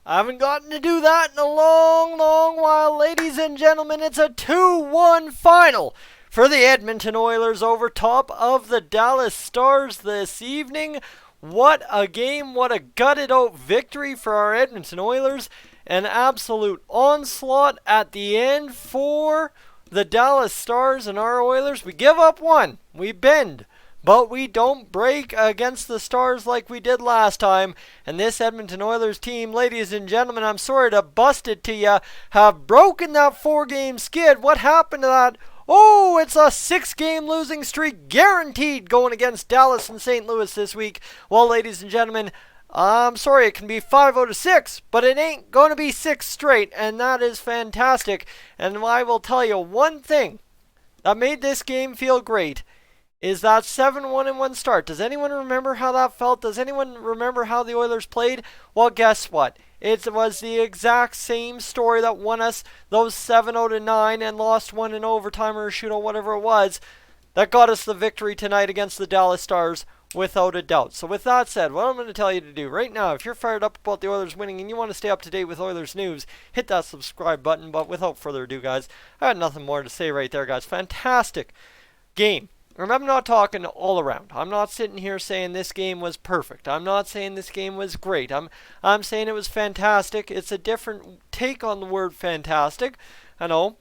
I haven't gotten to do that in a long, long while, ladies and gentlemen. It's a 2-1 final for the Edmonton Oilers over top of the Dallas Stars this evening. What a game, what a gutted out victory for our Edmonton Oilers. An absolute onslaught at the end for the Dallas Stars and our Oilers. We give up one, we bend, but we don't break against the Stars like we did last time. And this Edmonton Oilers team, ladies and gentlemen, I'm sorry to bust it to you, have broken that 4-game skid. What happened to that? Oh, it's a 6-game losing streak guaranteed going against Dallas and St. Louis this week. Well, ladies and gentlemen, I'm sorry, it can be 5 out of 6, but it ain't going to be 6 straight, and that is fantastic. And I will tell you one thing that made this game feel great is that 7-1-1 start. Does anyone remember how that felt? Does anyone remember how the Oilers played? Well, guess what? It was the exact same story that won us those 7 out of 9 and lost one in overtime or a shootout, whatever it was, that got us the victory tonight against the Dallas Stars, without a doubt. So with that said, what I'm going to tell you to do right now, if you're fired up about the Oilers winning and you want to stay up to date with Oilers news, hit that subscribe button. But without further ado, guys, I had nothing more to say right there, guys. Fantastic game. I'm not talking all around. I'm not sitting here saying this game was perfect. I'm not saying this game was great. I'm saying it was fantastic. It's a different take on the word fantastic. I know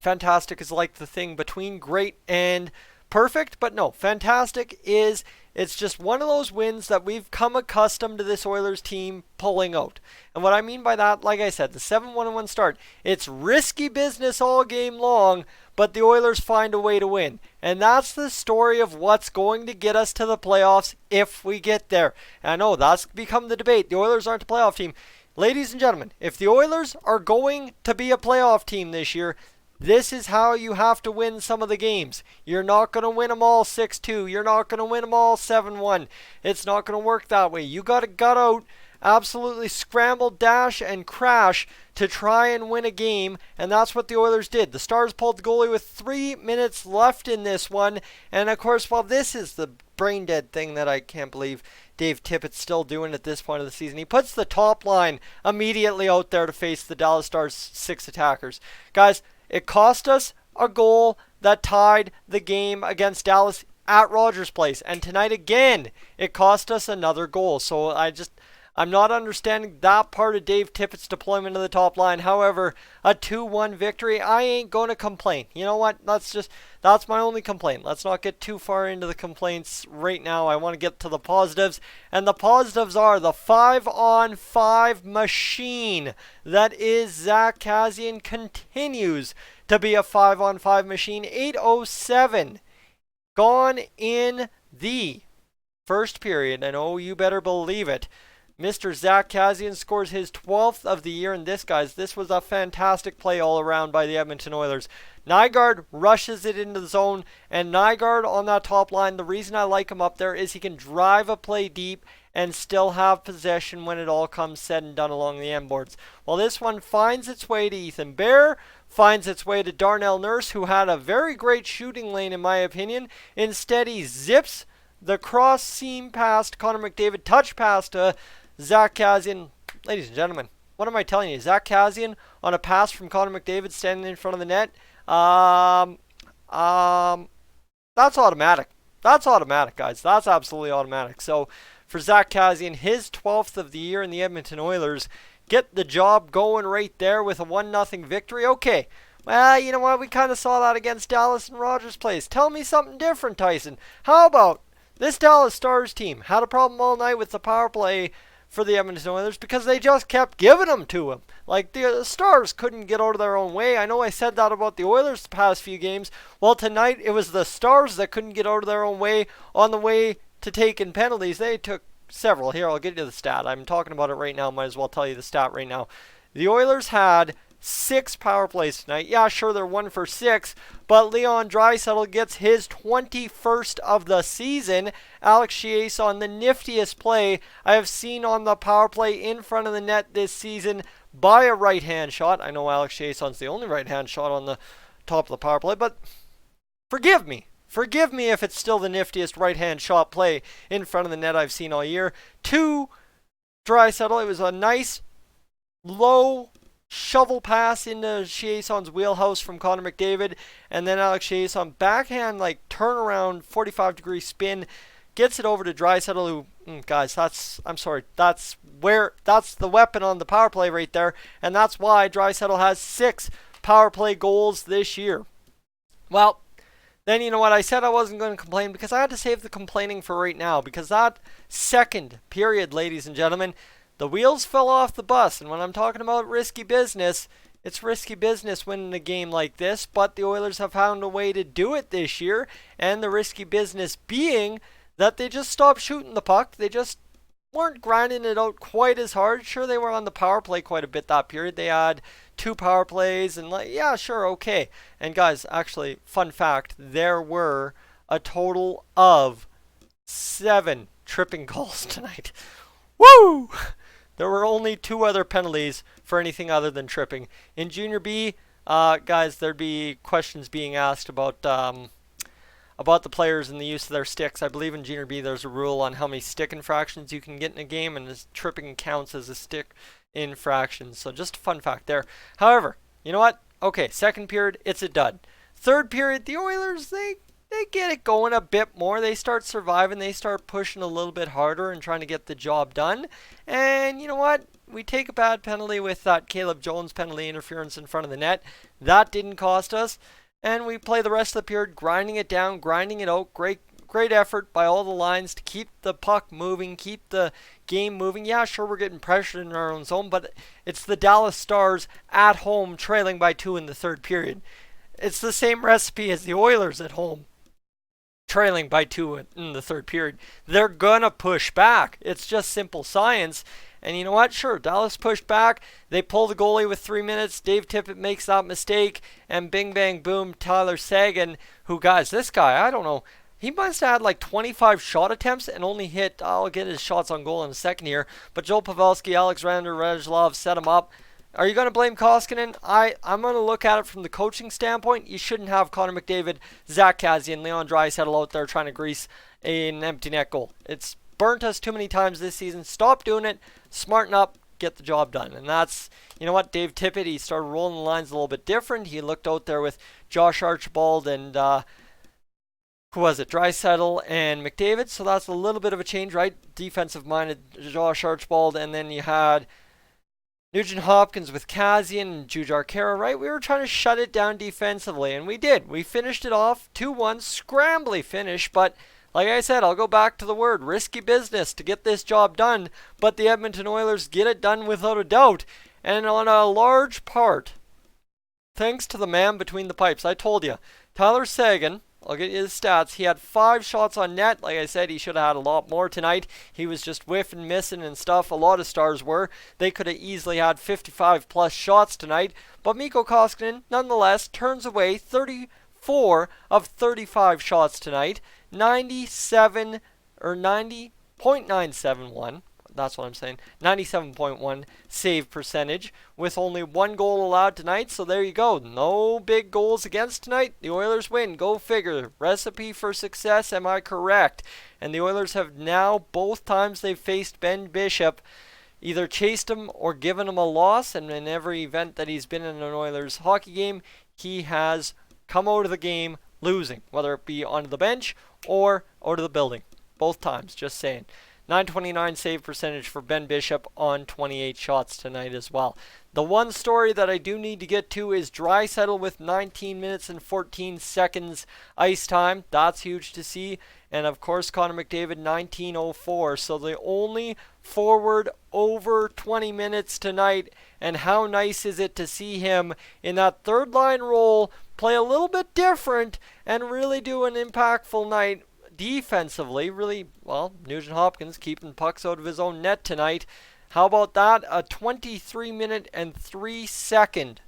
fantastic is like the thing between great and perfect, but no, fantastic is, it's just one of those wins that we've come accustomed to this Oilers team pulling out. And what I mean by that, like I said, the 7-1-1 start, it's risky business all game long, but the Oilers find a way to win. And that's the story of what's going to get us to the playoffs if we get there. And I know that's become the debate. The Oilers aren't a playoff team. Ladies and gentlemen, if the Oilers are going to be a playoff team this year, this is how you have to win some of the games. You're not going to win them all 6-2. You're not going to win them all 7-1. It's not going to work that way. You got to gut out, absolutely scramble, dash, and crash to try and win a game, and that's what the Oilers did. The Stars pulled the goalie with 3 minutes left in this one, and of course, well, this is the brain dead thing that I can't believe Dave Tippett's still doing at this point of the season. He puts the top line immediately out there to face the Dallas Stars' 6 attackers. Guys, it cost us a goal that tied the game against Dallas at Rogers Place. And tonight again, it cost us another goal. So I'm not understanding that part of Dave Tippett's deployment of the top line. However, a 2-1 victory, I ain't going to complain. You know what? That's my only complaint. Let's not get too far into the complaints right now. I want to get to the positives. And the positives are the 5-on-5 machine that is Zack Kassian continues to be a 5-on-5 machine. 8:07 gone in the first period. And oh, you better believe it, Mr. Zack Kassian scores his 12th of the year, and this was a fantastic play all around by the Edmonton Oilers. Nygaard rushes it into the zone, and Nygaard on that top line, the reason I like him up there is he can drive a play deep and still have possession when it all comes said and done along the end boards. Well, this one finds its way to Ethan Bear, finds its way to Darnell Nurse, who had a very great shooting lane in my opinion. Instead, he zips the cross seam past Connor McDavid, touch pass to Zack Kassian. Ladies and gentlemen, what am I telling you? Zack Kassian on a pass from Connor McDavid standing in front of the net. That's automatic. That's automatic, guys. That's absolutely automatic. So for Zack Kassian, his 12th of the year in the Edmonton Oilers, get the job going right there with a 1-0 victory. Okay. Well, you know what? We kind of saw that against Dallas and Rogers Place. Tell me something different, Tyson. How about this Dallas Stars team had a problem all night with the power play for the Edmonton Oilers because they just kept giving them to him. Like, the Stars couldn't get out of their own way. I know I said that about the Oilers the past few games. Well, tonight it was the Stars that couldn't get out of their own way on the way to taking penalties. They took several. Here, I'll get you the stat. I'm talking about it right now. Might as well tell you the stat right now. The Oilers had 6 power plays tonight. Yeah, sure, they're 1 for 6, but Leon Draisaitl gets his 21st of the season. Alex Chiasson, the niftiest play I have seen on the power play in front of the net this season by a right-hand shot. I know Alex Chiasson's the only right-hand shot on the top of the power play, but forgive me. Forgive me if it's still the niftiest right-hand shot play in front of the net I've seen all year. To Draisaitl, it was a nice low shovel pass into Chiasson's wheelhouse from Connor McDavid, and then Alex Chiasson backhand like turnaround 45-degree spin, gets it over to Draisaitl, who guys, that's the weapon on the power play right there, and that's why Draisaitl has 6 power play goals this year. Well, then you know what, I said I wasn't going to complain because I had to save the complaining for right now, because that second period, ladies and gentlemen, the wheels fell off the bus. And when I'm talking about risky business, it's risky business winning a game like this, but the Oilers have found a way to do it this year, and the risky business being that they just stopped shooting the puck. They just weren't grinding it out quite as hard. Sure, they were on the power play quite a bit that period. They had 2 power plays, and yeah, sure, okay. And guys, actually, fun fact, there were a total of 7 tripping calls tonight. Woo! There were only 2 other penalties for anything other than tripping. In Junior B, guys, there'd be questions being asked about the players and the use of their sticks. I believe in Junior B there's a rule on how many stick infractions you can get in a game, and this tripping counts as a stick infraction. So just a fun fact there. However, you know what? Okay, second period, it's a dud. Third period, the Oilers, they get it going a bit more. They start surviving. They start pushing a little bit harder and trying to get the job done. And you know what? We take a bad penalty with that Caleb Jones penalty interference in front of the net. That didn't cost us. And we play the rest of the period grinding it down, grinding it out. Great effort by all the lines to keep the puck moving, keep the game moving. Yeah, sure, we're getting pressured in our own zone, but it's the Dallas Stars at home trailing by 2 in the third period. It's the same recipe as the Oilers at home trailing by 2 in the third period. They're gonna push back. It's just simple science. And you know what? Sure, Dallas pushed back. They pull the goalie with 3 minutes. Dave Tippett makes that mistake. And bing, bang, boom, Tyler Seguin, who, guys, this guy, I don't know. He must have had like 25 shot attempts and only hit, I'll get his shots on goal in a second here. But Joel Pavelski, Alexander Radulov set him up. Are you going to blame Koskinen? I'm going to look at it from the coaching standpoint. You shouldn't have Connor McDavid, Zack Kassian, Leon Draisaitl out there trying to grease an empty net goal. It's burnt us too many times this season. Stop doing it. Smarten up. Get the job done. And that's, you know what, Dave Tippett, he started rolling the lines a little bit different. He looked out there with Josh Archibald and, who was it, Draisaitl and McDavid. So that's a little bit of a change, right? Defensive-minded Josh Archibald. And then you had Nugent Hopkins with Kassian and Jujhar Khaira, right? We were trying to shut it down defensively, and we did. We finished it off 2-1, scrambly finish, but like I said, I'll go back to the word, risky business to get this job done, but the Edmonton Oilers get it done without a doubt, and on a large part, thanks to the man between the pipes. I told you, Tyler Seguin, I'll get you his stats. He had 5 shots on net. Like I said, he should have had a lot more tonight. He was just whiffing, missing, and stuff. A lot of Stars were. They could have easily had 55-plus shots tonight. But Mikko Koskinen, nonetheless, turns away 34 of 35 shots tonight. 90.971. That's what I'm saying. 97.1 save percentage with only 1 goal allowed tonight. So there you go. No big goals against tonight. The Oilers win. Go figure. Recipe for success. Am I correct? And the Oilers have now, both times they've faced Ben Bishop, either chased him or given him a loss. And in every event that he's been in an Oilers hockey game, he has come out of the game losing, whether it be onto the bench or out of the building. Both times, just saying. 929 save percentage for Ben Bishop on 28 shots tonight as well. The one story that I do need to get to is Draisaitl with 19 minutes and 14 seconds ice time. That's huge to see. And of course, Connor McDavid, 19:04. So the only forward over 20 minutes tonight. And how nice is it to see him in that third line role, play a little bit different, and really do an impactful night defensively. Really, well, Nugent Hopkins keeping pucks out of his own net tonight. How about that? A 23-minute and 3-second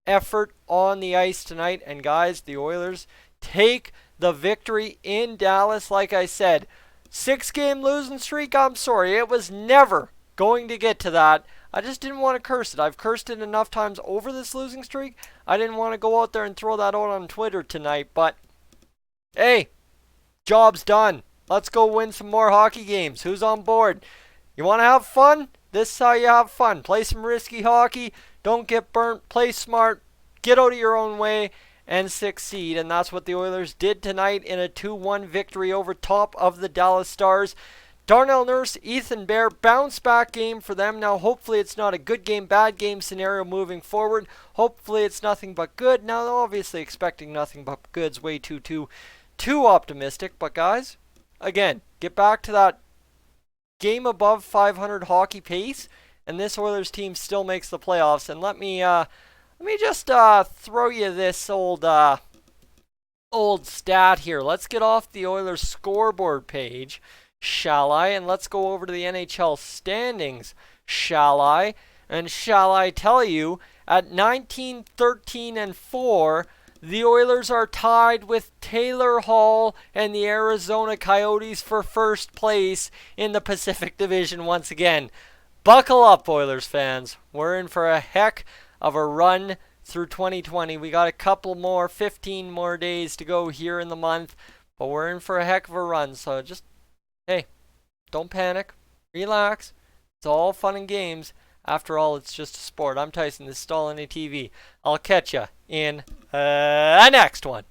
effort on the ice tonight. And guys, the Oilers take the victory in Dallas. Like I said, 6-game losing streak. I'm sorry, it was never going to get to that. I just didn't want to curse it. I've cursed it enough times over this losing streak. I didn't want to go out there and throw that out on Twitter tonight. But, hey, job's done. Let's go win some more hockey games. Who's on board? You want to have fun? This is how you have fun. Play some risky hockey. Don't get burnt. Play smart. Get out of your own way and succeed. And that's what the Oilers did tonight in a 2-1 victory over top of the Dallas Stars. Darnell Nurse, Ethan Bear, bounce back game for them. Now hopefully it's not a good game, bad game scenario moving forward. Hopefully it's nothing but good. Now obviously expecting nothing but good's way too optimistic. But guys, again, get back to that game above 500 hockey pace, and this Oilers team still makes the playoffs. And let me just throw you this old stat here. Let's get off the Oilers scoreboard page, shall I? And let's go over to the NHL standings, shall I? And shall I tell you, at 19, 13, and 4, the Oilers are tied with Taylor Hall and the Arizona Coyotes for first place in the Pacific Division once again. Buckle up, Oilers fans. We're in for a heck of a run through 2020. We got a couple more, 15 more days to go here in the month, but we're in for a heck of a run. So just, hey, don't panic. Relax. It's all fun and games. After all, it's just a sport. I'm Tyson. This is Dolynny TV. I'll catch ya in the next one.